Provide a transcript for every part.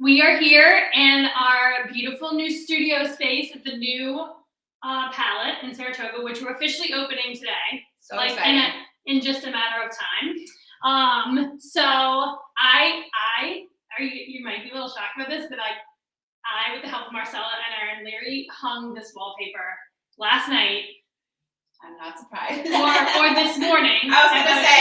We are here in our beautiful new studio space at the new Palette in Saratoga, which we're officially opening today. So exciting. In just a matter of time. So you might be a little shocked about this, but I, with the help of Marcella and Erin Leary, hung this wallpaper last night. I'm not surprised. or this morning. I was gonna say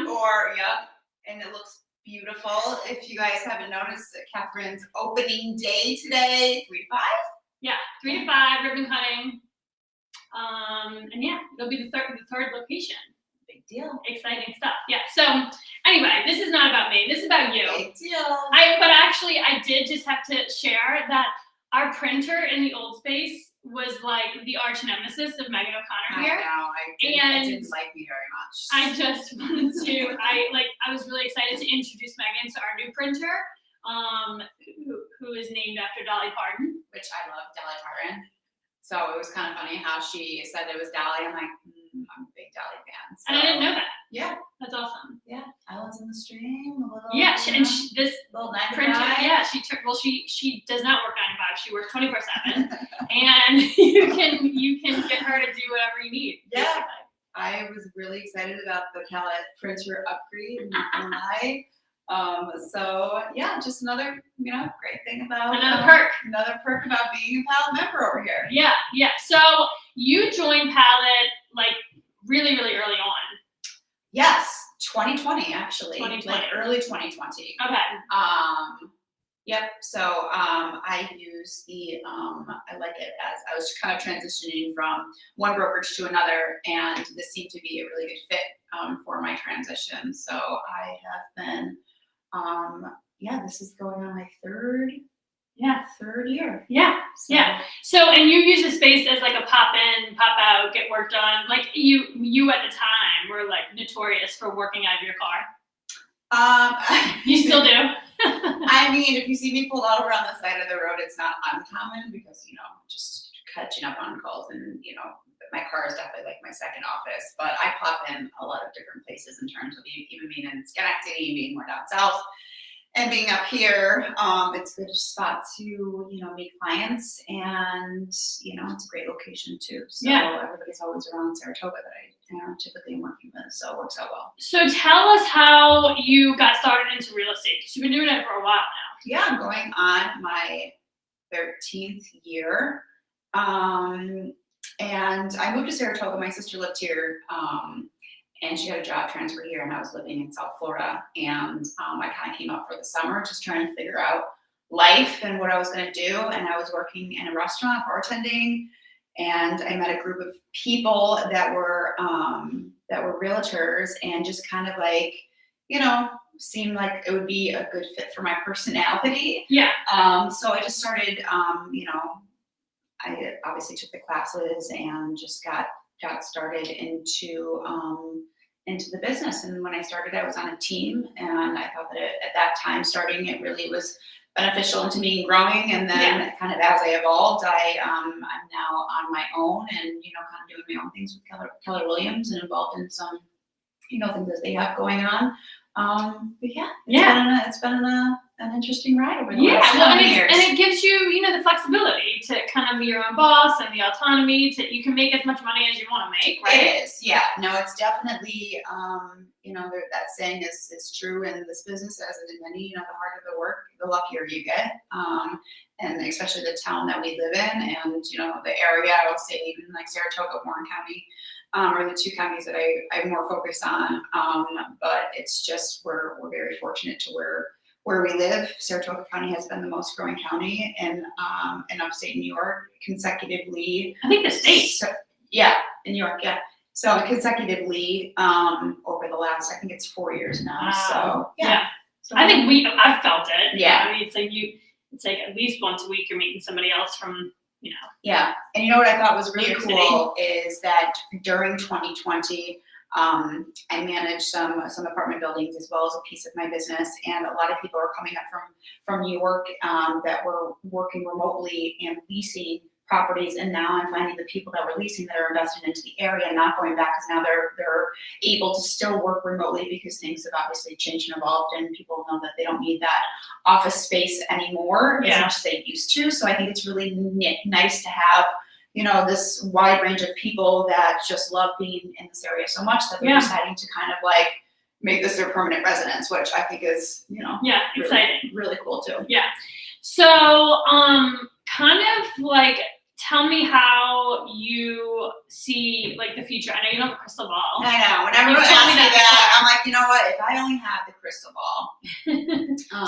12 a.m. And it looks beautiful. If you guys haven't noticed, Catherine's opening day today, 3 to 5. Yeah, 3 to 5 ribbon cutting. And yeah, it'll be the third location. Big deal. Exciting stuff. Yeah. So anyway, this is not about me. This is about you. Big deal. But actually, I did just have to share that our printer in the old space was like the arch nemesis of Megan O'Connor here. I know. It didn't like me very much. I just wanted to. I was really excited to introduce Megan to our new printer, who is named after Dolly Parton. Which I love Dolly Parton. So it was kind of funny how she said it was Dolly. I'm like, I'm a big Dolly fan. So. And I didn't know that. Yeah. That's awesome. Yeah. Islands in the Stream. A little. Yeah. This little 9 to printer. 5. Yeah. She does not work 9 to 5. She works 24/7, and you can get her to do whatever you need. Yeah. Basically. I was really excited about the Palette printer upgrade. Not gonna lie. So yeah, just another, great thing about another perk about being a Palette member over here. Yeah, yeah. So you joined Palette like really, really early on. Yes, 2020 actually. 2020. Like early 2020. Okay. Yep. So I use I like it as I was kind of transitioning from one brokerage to another, and this seemed to be a really good fit for my transition. So I have been, this is going on my third year. Yeah. So. Yeah. So, and you use the space as like a pop in, pop out, get work done. Like you at the time were like notorious for working out of your car. You still do. I mean, if you see me pulled over on the side of the road, it's not uncommon because, just catching up on calls and, my car is definitely like my second office, but I pop in a lot of different places in terms of even being in Schenectady, being more down south, and being up here. It's a good spot to, meet clients, and, it's a great location too. So everybody's always around Saratoga that I typically am working with, so it works out well. So tell us how you got started into real estate, because you've been doing it for a while now. Yeah, I'm going on my 13th year. And I moved to Saratoga. My sister lived here, and she had a job transfer here, and I was living in South Florida. And I kind of came up for the summer, just trying to figure out life and what I was going to do. And I was working in a restaurant, bartending, and I met a group of people that were realtors, and just kind of like, seemed like it would be a good fit for my personality. Yeah. So I just started, I obviously took the classes and just got started into the business. And when I started, I was on a team, and I thought that at that time starting, it really was beneficial into me growing. And then kind of as I evolved, I'm now on my own, and, kind of doing my own things with Keller Williams, and involved in some, things that they have going on. It's been an interesting ride over the last 7 years. And it gives you, the flexibility to kind of be your own boss, and the autonomy you can make as much money as you want to make, right? It is, yeah. No, it's definitely, that saying is true in this business, as in many, the harder the work, the luckier you get. And especially the town that we live in, and, the area, I would say even like Saratoga, Warren County, are the two counties that I'm more focused on. But it's just, we're very fortunate to where we live. Saratoga County has been the most growing county in upstate New York consecutively. I think the state. So, in New York, yeah. So consecutively over the last, I think it's 4 years now. So yeah. So, I think I've felt it. Yeah. I mean, it's like at least once a week you're meeting somebody else from, Yeah. And what I thought was really cool is that during 2020, I managed some apartment buildings as well as a piece of my business, and a lot of people are coming up from New York that were working remotely and leasing properties, and now I'm finding the people that were leasing that are invested into the area and not going back, because now they're able to still work remotely because things have obviously changed and evolved, and people know that they don't need that office space anymore as much as they used to. So I think it's really nice to have, you know, this wide range of people that just love being in this area so much that they're deciding to kind of like make this their permanent residence, which I think is, you know, really, exciting, really cool too. Yeah. So, kind of like, tell me how you see like the future. I know you don't have a crystal ball. I know. Whenever you ask me that, I'm like, you know what? If I only had the crystal ball.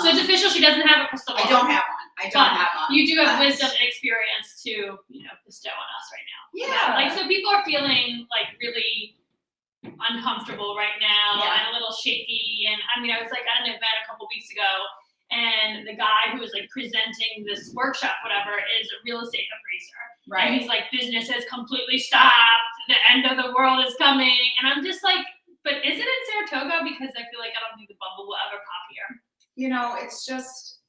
So it's official. She doesn't have a crystal ball. I don't have one. I don't have one. You do have wisdom and experience to, you know, bestow on us right now. Yeah. Like, so people are feeling like really uncomfortable right now and a little shaky. And I mean, I was like at an event a couple weeks ago, and the guy who was like presenting this workshop, whatever, is a real estate appraiser. Right. And he's like, business has completely stopped. The end of the world is coming. And I'm just like, but is it in Saratoga? Because I feel like I don't think the bubble will ever pop here. You know, it's just,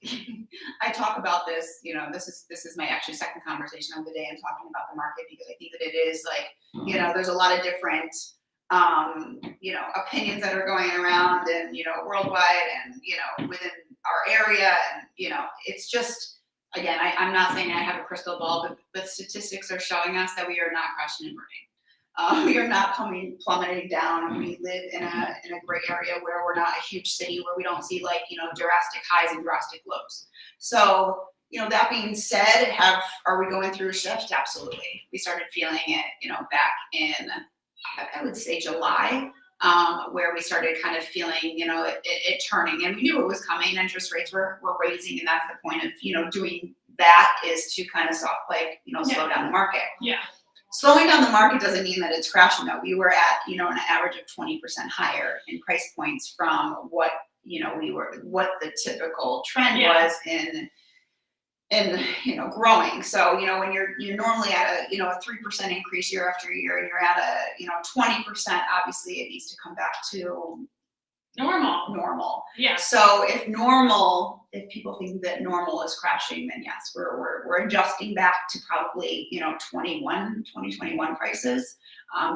I talk about this, you know, this is my actually second conversation of the day. I'm talking about the market because I think that it is like, you know, there's a lot of different, you know, opinions that are going around, and, you know, worldwide, and, you know, within our area, and, you know, it's just, again, I'm not saying I have a crystal ball, but statistics are showing us that we are not crashing and burning. We are not plummeting down. We live in a great area where we're not a huge city, where we don't see like, you know, drastic highs and drastic lows. So, you know, that being said, are we going through a shift? Absolutely. We started feeling it, you know, back in, I would say July, where we started kind of feeling, you know, it turning, and we knew it was coming. Interest rates were raising, and that's the point of, you know, doing that is to kind of slow down the market. Yeah. Slowing down the market doesn't mean that it's crashing though. We were at, you know, an average of 20% higher in price points from what, you know, what the typical trend was in, you know, growing. So, you know, when you're normally at a, you know, a 3% increase year after year, and you're at a, you know, 20%, obviously it needs to come back to normal. Yeah. So if people think that normal is crashing, then yes, we're adjusting back to probably, you know, 2021 prices,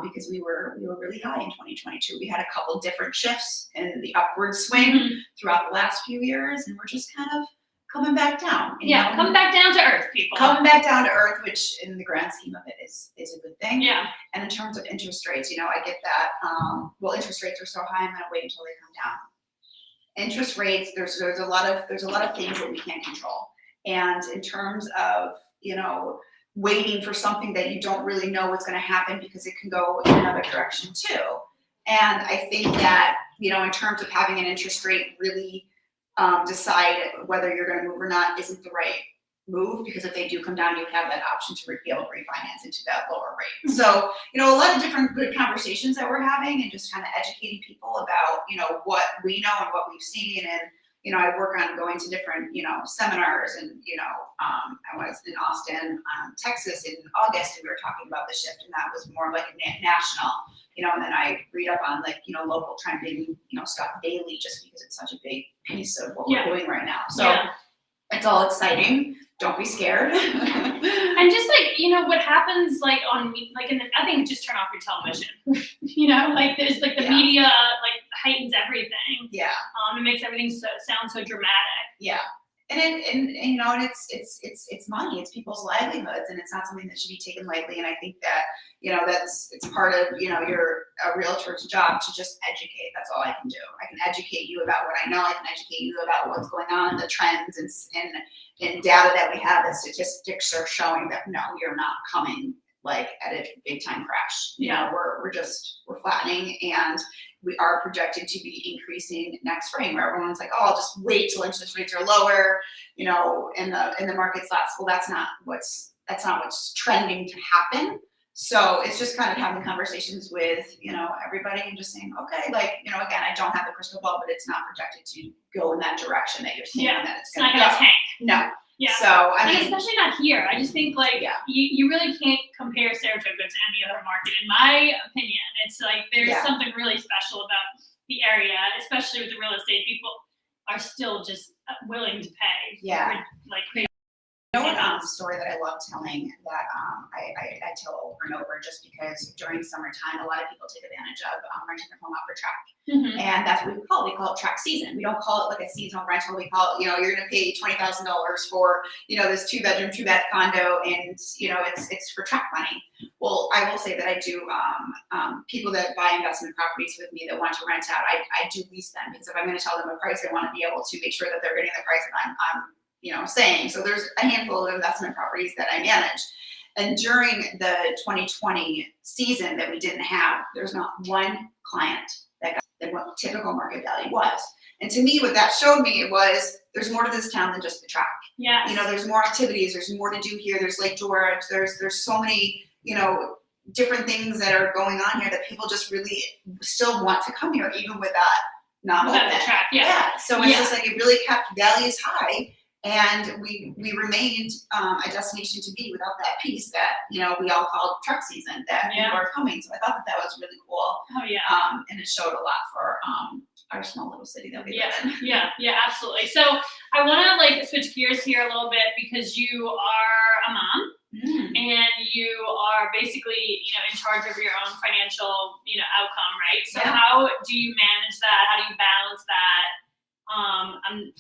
because we were really high in 2022. We had a couple different shifts in the upward swing throughout the last few years, and we're just kind of coming back down. Come back down to earth, people. Coming back down to earth, which in the grand scheme of it is a good thing. Yeah. And in terms of interest rates, you know, I get that. Well, interest rates are so high, I'm gonna wait until they come down. Interest rates, there's a lot of things that we can't control. And in terms of, you know, waiting for something that you don't really know what's gonna happen, because it can go in another direction too. And I think that, you know, in terms of having an interest rate really decide whether you're going to move or not isn't the right move, because if they do come down, you have that option to be able to refinance into that lower rate. So, you know, a lot of different good conversations that we're having, and just kind of educating people about, you know, what we know and what we've seen. And, you know, I work on going to different, you know, seminars, and, you know, I was in Austin, Texas in August, and we were talking about the shift, and that was more like a national, you know, and then I read up on like, you know, local trending, you know, stuff daily, just because it's such a big piece of what we're doing right now. So it's all exciting. Don't be scared. And just like, you know, what happens like on me, like, I think just turn off your television. You know, like there's like the media like heightens everything. Yeah. It makes everything sound so dramatic. Yeah. And you know, and it's money, it's people's livelihoods, and it's not something that should be taken lightly. And I think that, you know, it's part of, you know, a realtor's job to just educate. That's all I can do. I can educate you about what I know. I can educate you about what's going on, the trends, and data that we have. The statistics are showing that no, you're not coming like at a big time crash. You know, we're flattening, and we are projected to be increasing next spring, where everyone's like, oh, I'll just wait till interest rates are lower, you know, in the market's last. Well, that's not what's trending to happen. So it's just kind of having conversations with, you know, everybody, and just saying, okay, like, you know, again, I don't have the crystal ball, but it's not projected to go in that direction that you're saying that it's going to go. Not gonna tank. No. Yeah. So I mean, and especially not here. I just think like you really can't compare Saratoga to any other market, in my opinion. It's like there's something really special about the area, especially with the real estate. People are still just willing to pay. Yeah. Like crazy. You know what it's a story that I love telling that I tell over and over just because during summertime, a lot of people take advantage of renting their home out for track. Mm-hmm. And that's what we call it. We call it track season. We don't call it like a seasonal rental. We call it, you're going to pay $20,000 for, this 2-bedroom, 2-bath condo, and, it's for track money. Well, I will say that I do, people that buy investment properties with me that want to rent out, I do lease them, because if I'm going to tell them a price, I want to be able to make sure that they're getting the price that I'm saying. So there's a handful of investment properties that I manage. And during the 2020 season that we didn't have, there's not one client that got what typical market value was. And to me, what that showed me was there's more to this town than just the track. Yeah. There's more activities. There's more to do here. There's Lake George. There's so many, different things that are going on here that people just really still want to come here, even with that not Without the track. Yeah. So it's just like it really kept values high. And we remained a destination to be without that piece that, we all called truck season, that people are coming. So I thought that was really cool. Oh, yeah. And it showed a lot for our small little city that we live in. Yeah, absolutely. So I want to switch gears here a little bit, because you are a mom and you are basically, in charge of your own financial, outcome, right? So how do you manage that? How do you balance that? I'm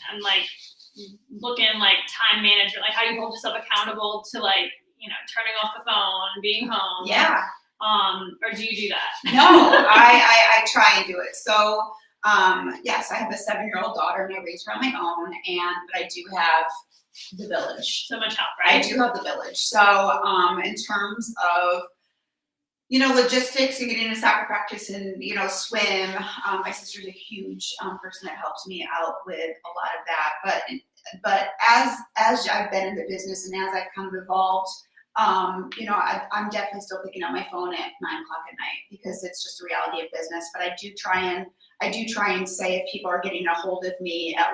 looking time management, how do you hold yourself accountable to turning off the phone, being home? Yeah. Or do you do that? No, I try and do it. So yes, I have a 7-year-old daughter and I raise her on my own, but I do have the village. So much help, right? I do have the village. So in terms of logistics and getting to soccer practice and, swim. My sister's a huge person that helps me out with a lot of that. But as I've been in the business and as I've kind of evolved, I'm definitely still picking up my phone at 9 o'clock at night, because it's just a reality of business. But I do try and say if people are getting a hold of me at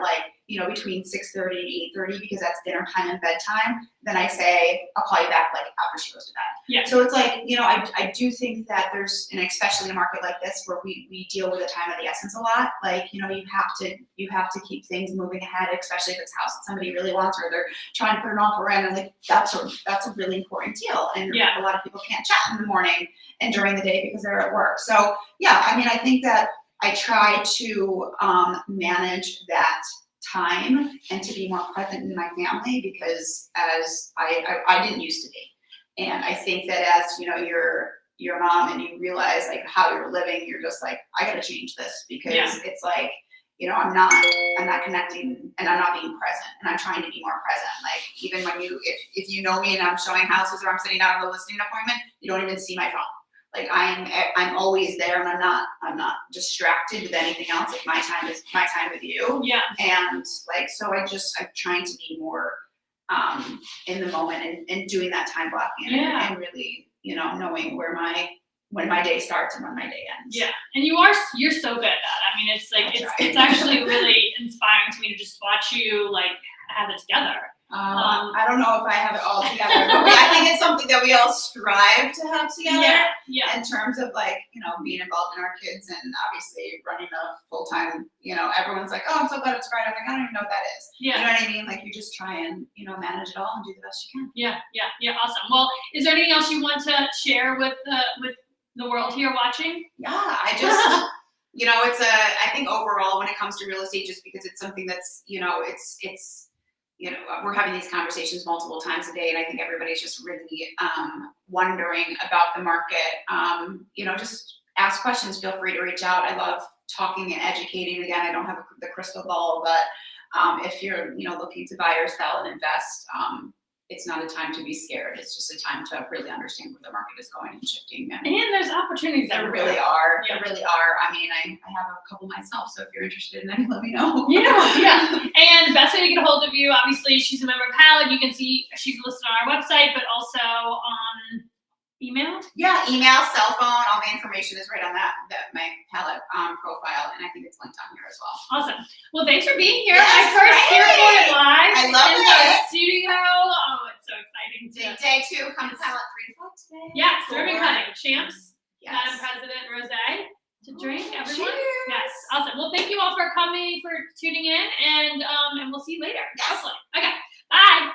between 6:30 and 8:30, because that's dinner time and bedtime, then I say I'll call you back after she goes to bed. Yeah. So it's I do think that there's, and especially in a market like this where we deal with the time of the essence a lot, you have to keep things moving ahead, especially if it's a house that somebody really wants or they're trying to put an offer in, and that's a really important deal. And a lot of people can't chat in the morning and during the day because they're at work. So I think that I try to manage that time and to be more present in my family, because as I didn't used to be. And I think that as you're a mom and you realize how you're living, you're just I gotta change this, because it's I'm not connecting and I'm not being present, and I'm trying to be more present. Even when if you know me and I'm showing houses or I'm sitting down at a listing appointment, you don't even see my phone. I'm always there, and I'm not distracted with anything else. My time is my time with you. Yeah. And so I'm trying to be more in the moment and doing that time blocking and really, knowing when my day starts and when my day ends. Yeah. And you're so good at that. I mean, it's actually really inspiring to me to just watch you have it together. I don't know if I have it all together, but I think it's something that we all strive to have together. In terms of being involved in our kids, and obviously running a full-time, everyone's oh, I'm so glad it's Friday. I'm I don't even know what that is. Yeah. You know what I mean? You just try and, manage it all and do the best you can. Yeah. Awesome. Well, is there anything else you want to share with the world here watching? Yeah, I just, I think overall when it comes to real estate, just because it's something that's, it's we're having these conversations multiple times a day, and I think everybody's just really wondering about the market. Just ask questions. Feel free to reach out. I love talking and educating. Again, I don't have the crystal ball, but if you're looking to buy or sell and invest, it's not a time to be scared. It's just a time to really understand where the market is going and shifting. And there's opportunities there really are. There really are. I mean, I have a couple myself, so if you're interested in any, let me know. Yeah. And the best way to get a hold of you, obviously, she's a member of Pallet. You can see she's listed on our website, but also on email. Yeah, email, cell phone, all my information is right on that my Pallet profile, and I think it's linked on here as well. Awesome. Well, thanks for being here. Yes, my first Earborn Live. I love in the studio. Oh, it's so exciting. Day 2, come to Pallet 3 o'clock today. Yes, ribbon cutting. Champs, Madam President Rose, to drink, everyone. Cheers. Yes, awesome. Well, thank you all for coming, for tuning in, and we'll see you later. Yes. Okay, bye.